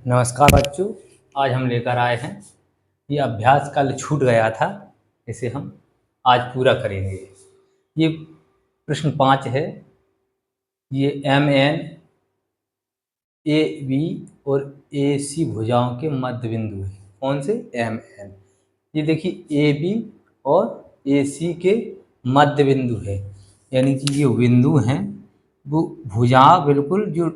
नमस्कार बच्चों। आज हम लेकर आए हैं ये अभ्यास कल छूट गया था, इसे हम आज पूरा करेंगे। ये प्रश्न 5 है। ये एम एन ए बी और ए सी भुजाओं के मध्य बिंदु है। कौन से? M N. ये देखिए ए बी और ए सी के मध्य बिंदु है, यानी कि ये बिंदु हैं वो भुजा बिल्कुल जो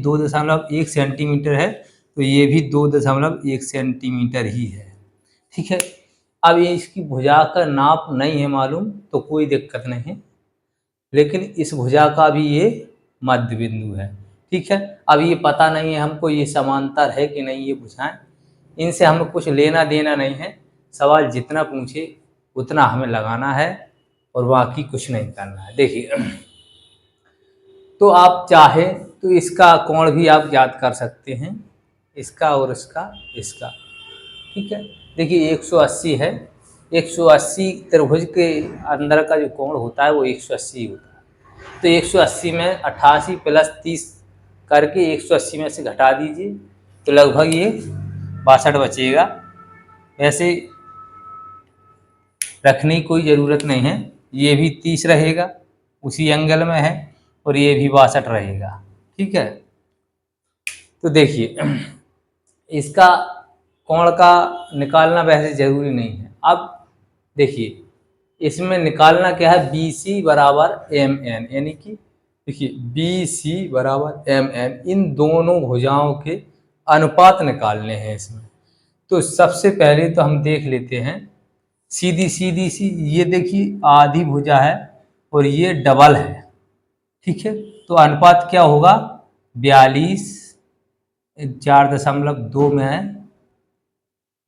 2.1 सेंटीमीटर है, तो ये भी 2.1 सेंटीमीटर ही है। ठीक है। अब ये इसकी भुजा का नाप नहीं है मालूम तो कोई दिक्कत नहीं है, लेकिन इस भुजा का भी ये मध्य बिंदु है। ठीक है। अब ये पता नहीं है हमको ये समांतर है कि नहीं ये भुजाएं, इनसे हमें कुछ लेना देना नहीं है। सवाल जितना पूछे उतना हमें लगाना है और बाकी कुछ नहीं करना है। देखिए, तो आप चाहे तो इसका कोण भी आप याद कर सकते हैं, इसका और इसका। ठीक है। देखिए 180 है, 180 त्रिभुज के अंदर का जो कोण होता है वो 180 होता है। तो 180 में 88 प्लस 30 करके 180 में से घटा दीजिए तो लगभग ये 62 बचेगा। ऐसे रखने की कोई ज़रूरत नहीं है, ये भी 30 रहेगा, उसी एंगल में है, और ये भी 62 रहेगा। ठीक है। तो देखिए इसका कोण का निकालना वैसे ज़रूरी नहीं है। अब देखिए इसमें निकालना क्या है, बी सी बराबर एम एन, यानी कि देखिए बी सी बराबर एम एन, इन दोनों भुजाओं के अनुपात निकालने हैं इसमें। तो सबसे पहले तो हम देख लेते हैं सीधी सीधी सी, ये देखिए आधी भुजा है और ये डबल है। ठीक है। तो अनुपात क्या होगा, 42 4.2 में है,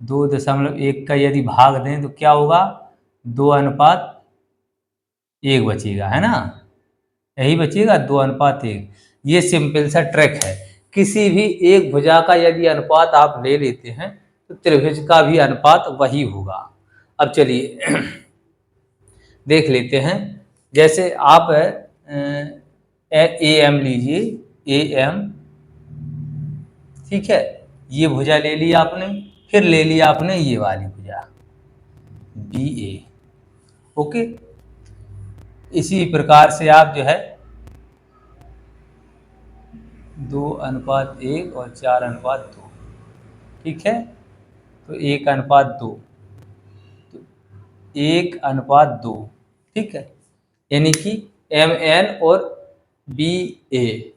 2.1 का यदि भाग दें तो क्या होगा, 2:1 बचेगा, है ना, यही बचेगा 2:1। ये सिंपल सा ट्रिक है। किसी भी एक भुजा का यदि अनुपात आप ले लेते हैं तो त्रिभुज का भी अनुपात वही होगा। अब चलिए देख लेते हैं। जैसे आप ए एम लीजिए, ए एम। ठीक है। ये भुजा ले लिया आपने, फिर ले लिया आपने ये वाली भुजा बी ए। ओके। इसी प्रकार से आप जो है 2:1 और 4:2। ठीक है। तो 1:2, तो 1:2। ठीक है। यानी कि एम एन और बी ए।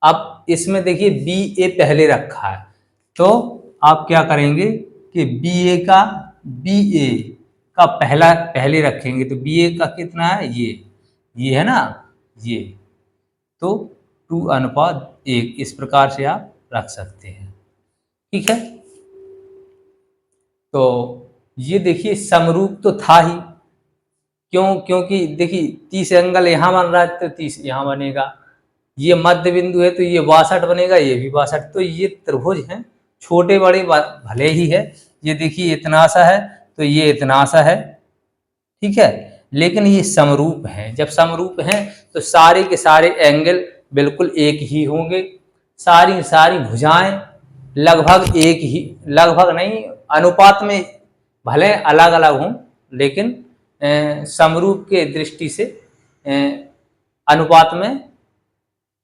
अब इसमें देखिए बी ए पहले रखा है, तो आप क्या करेंगे कि बी ए का पहले रखेंगे, तो बी ए का कितना है, ये है ना, ये तो 2:1 इस प्रकार से आप रख सकते हैं। ठीक है। तो ये देखिए समरूप तो था ही, क्योंकि देखिए 30 एंगल यहाँ बन रहा है तो 30 यहाँ बनेगा, ये मध्य बिंदु है तो ये 62 बनेगा, ये भी 62। तो ये त्रिभुज हैं, छोटे बड़े भले ही है। ये देखिए इतना सा है तो ये इतना सा है। ठीक है। लेकिन ये समरूप हैं, जब समरूप हैं तो सारे के सारे एंगल बिल्कुल एक ही होंगे, सारी भुजाएं लगभग एक ही, लगभग नहीं, अनुपात में भले अलग अलग हों, लेकिन समरूप के दृष्टि से अनुपात में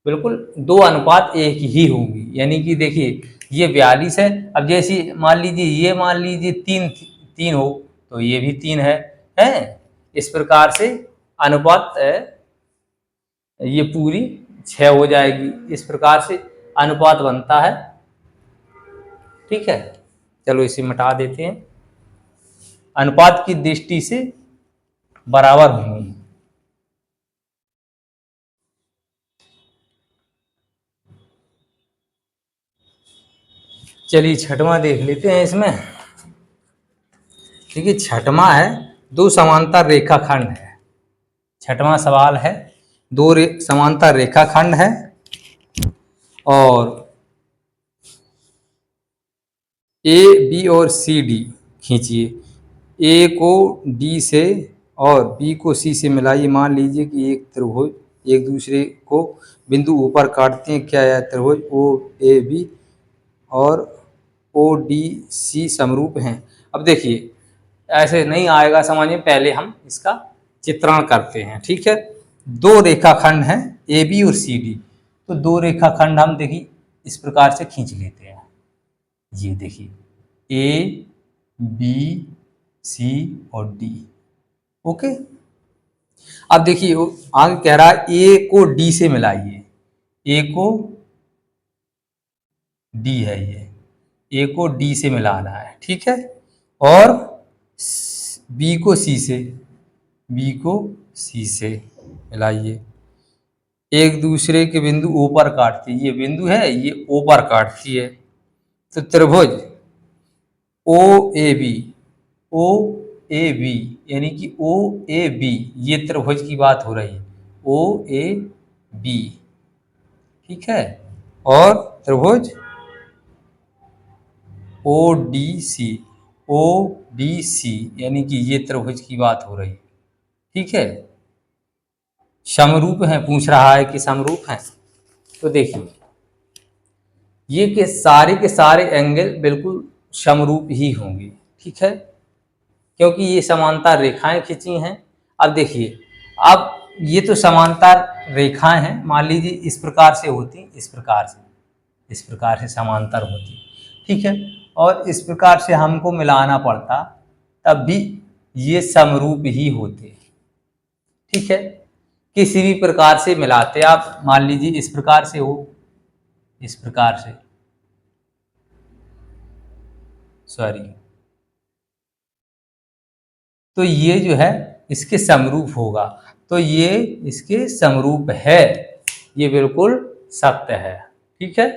बिल्कुल 2:1 ही होंगी। यानी कि देखिए ये 42 है। अब जैसे मान लीजिए 3 हो तो ये भी 3 है। इस प्रकार से अनुपात ये पूरी 6 हो जाएगी। इस प्रकार से अनुपात बनता है। ठीक है। चलो इसे मिटा देते हैं। अनुपात की दृष्टि से बराबर होंगी। चलिए छठवां देख लेते हैं इसमें। देखिए छठवां है, 2 समांतर रेखाखंड है। छठवां सवाल है, 2 समांतर रेखाखंड है और ए बी और सी डी खींचिए। ए को डी से और बी को सी से मिलाइए। मान लीजिए कि एक त्रिभुज एक दूसरे को बिंदु ऊपर काटते हैं। क्या यह त्रिभुज ओ ए बी और ओ डी सी समरूप हैं। अब देखिए ऐसे नहीं आएगा समझ में, पहले हम इसका चित्रण करते हैं। ठीक है, दो रेखाखंड हैं ए बी और सी डी। तो दो रेखाखंड हम देखिए इस प्रकार से खींच लेते हैं। ये देखिए ए बी सी और डी। ओके, अब देखिए आगे कह रहा है ए को डी से मिलाइए। ए को डी है, ये ए को डी से मिलाना है। ठीक है, और बी को सी से, बी को सी से मिलाइए। एक दूसरे के बिंदु ओ पर काटती है, ये बिंदु है ये ओ पर काटती है। तो त्रिभुज ओ A B, O A B यानी कि ओ ए बी, ये त्रिभुज की बात हो रही है, ओ ए बी। ठीक है, और त्रिभुज O D C, O D C यानी कि ये त्रिभुज की बात हो रही है। ठीक है, समरूप है, पूछ रहा है कि समरूप है। तो देखिए ये के सारे एंगल बिल्कुल समरूप ही होंगे। ठीक है, क्योंकि ये समांतर रेखाएं खींची हैं। अब देखिए, अब ये तो समांतर रेखाएं हैं, मान लीजिए इस प्रकार से होती, इस प्रकार से समांतर होती। ठीक है, और इस प्रकार से हमको मिलाना पड़ता, तब भी ये समरूप ही होते। ठीक है, किसी भी प्रकार से मिलाते आप, मान लीजिए इस प्रकार से हो, इस प्रकार से, सॉरी, तो ये जो है इसके समरूप होगा। तो ये इसके समरूप है, ये बिल्कुल सत्य है। ठीक है,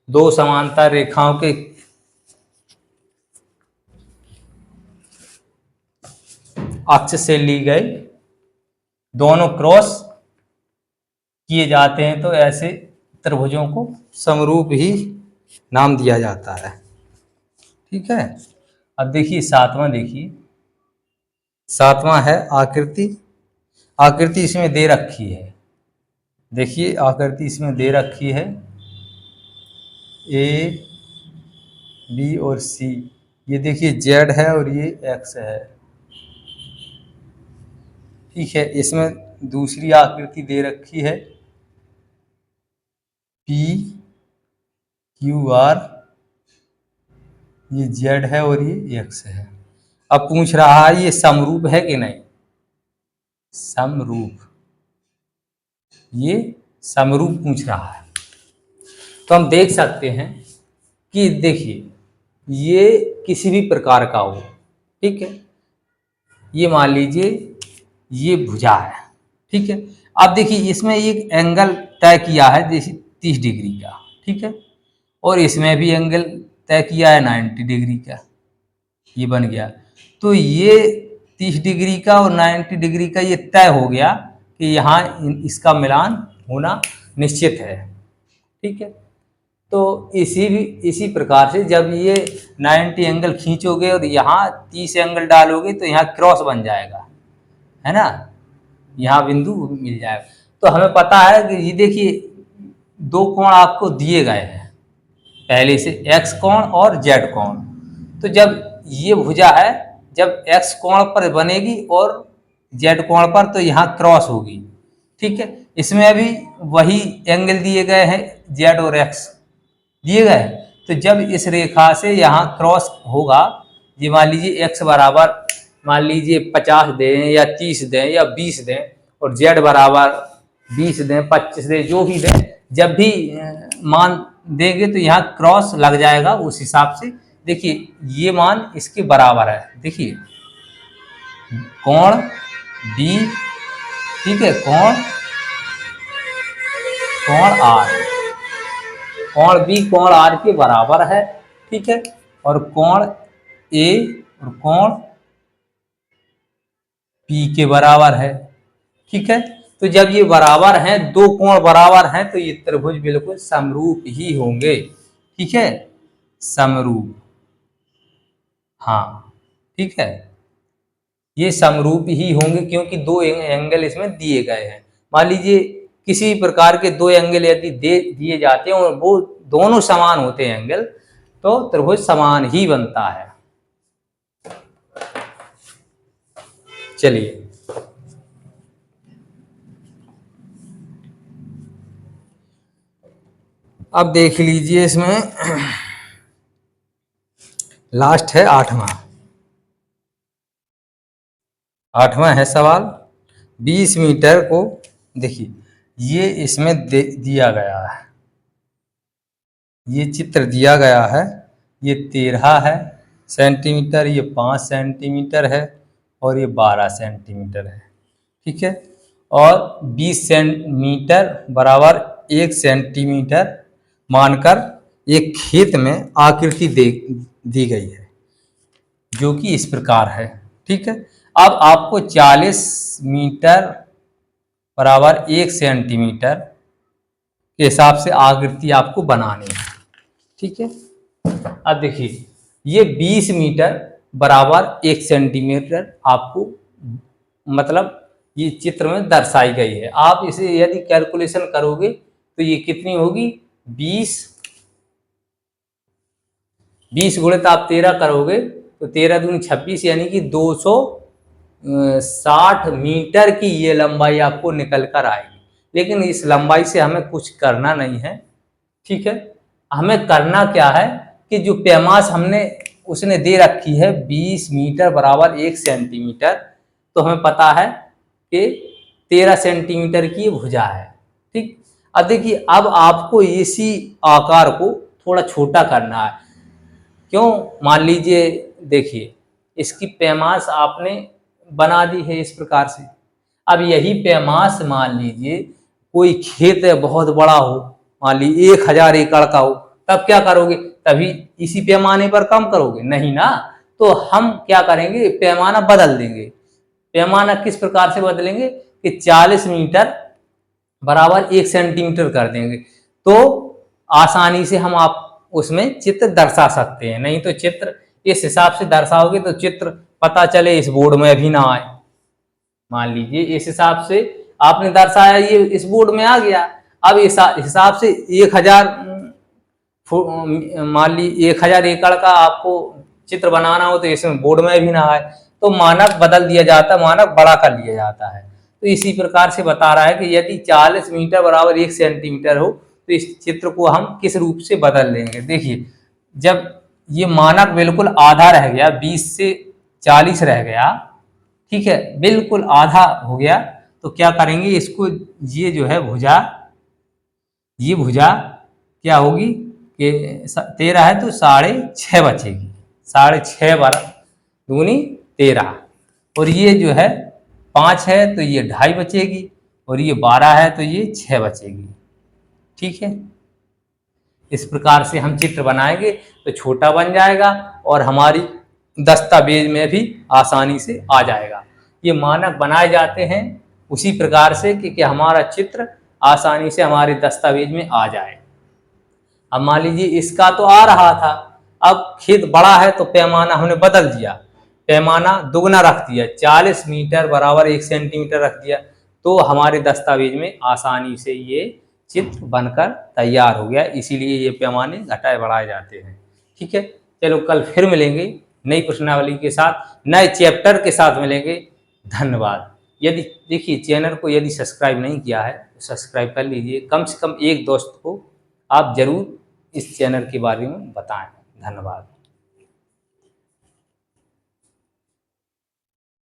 दो समांतर रेखाओं के अक्ष से ली गई, दोनों क्रॉस किए जाते हैं, तो ऐसे त्रिभुजों को समरूप ही नाम दिया जाता है। ठीक है, अब देखिए सातवां, देखिए सातवां है आकृति। आकृति इसमें दे रखी है, देखिए आकृति इसमें दे रखी है ए बी और सी। ये देखिए जेड है और ये एक्स है। ठीक है, इसमें दूसरी आकृति दे रखी है पी क्यू आर, ये जेड है और ये एक्स है। अब पूछ रहा है ये समरूप है कि नहीं, समरूप, ये समरूप पूछ रहा है। तो हम देख सकते हैं कि देखिए ये किसी भी प्रकार का हो। ठीक है, ये मान लीजिए ये भुजा है। ठीक है, अब देखिए इसमें एक एंगल तय किया है जैसे 30 डिग्री का। ठीक है, और इसमें भी एंगल तय किया है 90 डिग्री का, ये बन गया। तो ये 30 डिग्री का और 90 डिग्री का ये तय हो गया कि यहाँ इसका मिलान होना निश्चित है। ठीक है, तो इसी प्रकार से जब ये 90 एंगल खींचोगे और यहाँ 30 एंगल डालोगे तो यहाँ क्रॉस बन जाएगा, है ना, यहाँ बिंदु मिल जाएगा। तो हमें पता है कि ये देखिए दो कोण आपको दिए गए हैं पहले से, एक्स कोण और जेड कोण। तो जब ये भुजा है, जब एक्स कोण पर बनेगी और जेड कोण पर, तो यहाँ क्रॉस होगी। ठीक है, इसमें भी वही एंगल दिए गए हैं, जेड और एक्स दिए गए। तो जब इस रेखा से यहाँ क्रॉस होगा, ये मान लीजिए एक्स बराबर मान लीजिए 50 दें या 30 दें या 20 दें, और जेड बराबर 20 दें 25 दें, जो भी दें, जब भी मान देंगे तो यहाँ क्रॉस लग जाएगा। उस हिसाब से देखिए ये मान इसके बराबर है। देखिए कोण बी, ठीक है, कोण आर, कोण बी कोण आर के बराबर है। ठीक है, और कोण ए और कोण पी के बराबर है। ठीक है, तो जब ये बराबर हैं, दो कोण बराबर हैं, तो ये त्रिभुज बिल्कुल समरूप ही होंगे। ठीक है, समरूप, हाँ ठीक है, ये समरूप ही होंगे क्योंकि दो एंगल इसमें दिए गए हैं। मान लीजिए किसी प्रकार के दो एंगल यदि दे दिए जाते हैं और वो दोनों समान होते हैं एंगल तो त्रिभुज समान ही बनता है। चलिए अब देख लीजिए, इसमें लास्ट है आठवां है सवाल। 20 मीटर को देखिए, ये इसमें दिया गया है, ये चित्र दिया गया है, ये 13 है सेंटीमीटर, ये 5 सेंटीमीटर है और ये 12 सेंटीमीटर है। ठीक है, और 20 सेंटीमीटर बराबर 1 सेंटीमीटर मानकर एक खेत में आकृति दी गई है जो कि इस प्रकार है। ठीक है, अब आपको 40 मीटर बराबर 1 सेंटीमीटर के हिसाब से आकृति आपको बनानी है। ठीक है, अब देखिए, ये 20 मीटर बराबर 1 सेंटीमीटर आपको मतलब ये चित्र में दर्शाई गई है। आप इसे यदि कैलकुलेशन करोगे तो ये कितनी होगी, 20 गुणित आप 13 करोगे तो 13 दूनी 26, यानी कि 260 मीटर की ये लंबाई आपको निकल कर आएगी। लेकिन इस लंबाई से हमें कुछ करना नहीं है। ठीक है, हमें करना क्या है कि जो पैमाश हमने उसने दे रखी है 20 मीटर बराबर 1 सेंटीमीटर, तो हमें पता है कि 13 सेंटीमीटर की भुजा है। ठीक, अब देखिए, अब आपको इसी आकार को थोड़ा छोटा करना है। क्यों, मान लीजिए, देखिए इसकी पैमाश आपने बना दी है इस प्रकार से। अब यही पैमाश मान लीजिए कोई खेत बहुत बड़ा हो, मान लीजिए 1000 एकड़ का हो, तब क्या करोगे, तभी इसी पैमाने पर कम करोगे नहीं ना। तो हम क्या करेंगे, पैमाना बदल देंगे। पैमाना किस प्रकार से बदलेंगे कि 40 मीटर बराबर 1 सेंटीमीटर कर देंगे, तो आसानी से हम आप उसमें चित्र दर्शा सकते हैं। नहीं तो चित्र इस हिसाब से दर्शाओगे तो चित्र पता चले इस बोर्ड में भी ना आए। मान लीजिए इस हिसाब से आपने दर्शाया, ये इस बोर्ड में आ गया। अब इस हिसाब से 1000 मान ली 1000 एकड़ का आपको चित्र बनाना हो तो इसमें बोर्ड में भी ना आए, तो मानक बदल दिया जाता है, मानक बड़ा कर लिया जाता है। तो इसी प्रकार से बता रहा है कि यदि 40 मीटर बराबर 1 सेंटीमीटर हो तो इस चित्र को हम किस रूप से बदल लेंगे। देखिए, जब ये मानक बिल्कुल आधा रह गया, 20 से 40 रह गया, ठीक है, बिल्कुल आधा हो गया, तो क्या करेंगे, इसको ये जो है भुजा, ये भुजा क्या होगी कि 13 है तो 6.5 बचेगी, 6.5 बारह दूनी 13, और ये जो है 5 है तो ये 2.5 बचेगी, और ये 12 है तो ये 6 बचेगी। ठीक है, इस प्रकार से हम चित्र बनाएंगे तो छोटा बन जाएगा और हमारी दस्तावेज में भी आसानी से आ जाएगा। ये मानक बनाए जाते हैं उसी प्रकार से कि हमारा चित्र आसानी से हमारे दस्तावेज में आ जाए। अब मान लीजिए इसका तो आ रहा था, अब खेत बड़ा है तो पैमाना हमने बदल दिया, पैमाना दुगना रख दिया, 40 मीटर बराबर 1 सेंटीमीटर रख दिया, तो हमारे दस्तावेज में आसानी से ये चित्र बनकर तैयार हो गया। इसीलिए ये पैमाने घटाए बढ़ाए जाते हैं। ठीक है, चलो कल फिर मिलेंगे नई प्रश्नावली के साथ, नए चैप्टर के साथ मिलेंगे। धन्यवाद। यदि देखिए, चैनल को यदि सब्सक्राइब नहीं किया है तो सब्सक्राइब कर लीजिए, कम से कम एक दोस्त को आप जरूर इस चैनल के बारे में बताएं। धन्यवाद।